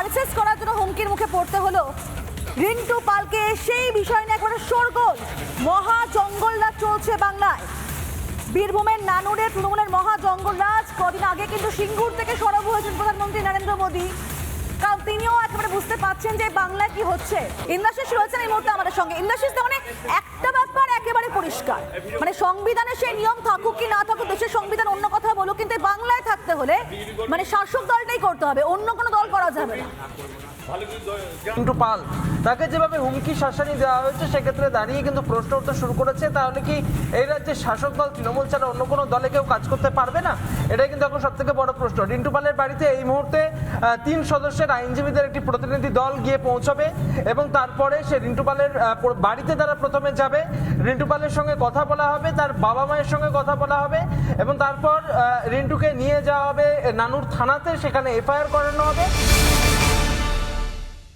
RSS করার জন্য হুমকির মুখে পড়তে হলো রিন্টু পালকে। সেই বিষয় নিয়ে একবারে শোরগোল, মহা জঙ্গলরাজ চলছে বাংলায়। বীরভূমের নানুরে তৃণমূলের মহা জঙ্গলরাজ। কদিন আগে কিন্তু সিঙ্গুর থেকে সরব হয়েছেন প্রধানমন্ত্রী নরেন্দ্র মোদী, কারণ তিনিও একেবারে বুঝতে পারছেন যে বাংলায় কি হচ্ছে। ইন্দ্রাশিস রয়েছেন এই মুহূর্তে আমাদের সঙ্গে। ইন্দ্রাশিস, মানে একটা ব্যাপার একেবারে পরিষ্কার, মানে সংবিধানে সেই নিয়ম থাকুক কি না থাকুক, দেশের সংবিধান অন্য কথা বলুক, কিন্তু বাংলায় থাকতে হলে মানে শাসক দলটাই করতে হবে, অন্য কোনো দল করা যাবে না। রিন্টু পাল তাকে যেভাবে হুমকি শাসানি দেওয়া হয়েছে, সেক্ষেত্রে দাঁড়িয়ে কিন্তু প্রশ্ন উঠতে শুরু করেছে, তাহলে কি এই রাজ্যে শাসক দল তৃণমূল ছাড়া অন্য কোনো দলে কেউ কাজ করতে পারবে না? এটাই কিন্তু এখন সব থেকে বড় প্রশ্ন। রিন্টু পালের বাড়িতে এই মুহূর্তে 3 সদস্যের আইনজীবীদের একটি প্রতিনিধি দল গিয়ে পৌঁছবে এবং তারপরে সে রিন্টু পালের বাড়িতে তারা প্রথমে যাবে, রিন্টু পালের সঙ্গে কথা বলা হবে, তার বাবা মায়ের সঙ্গে কথা বলা হবে এবং তারপর রিন্টুকে নিয়ে যাওয়া হবে নানুর থানাতে, সেখানে এফআইআর করানো হবে।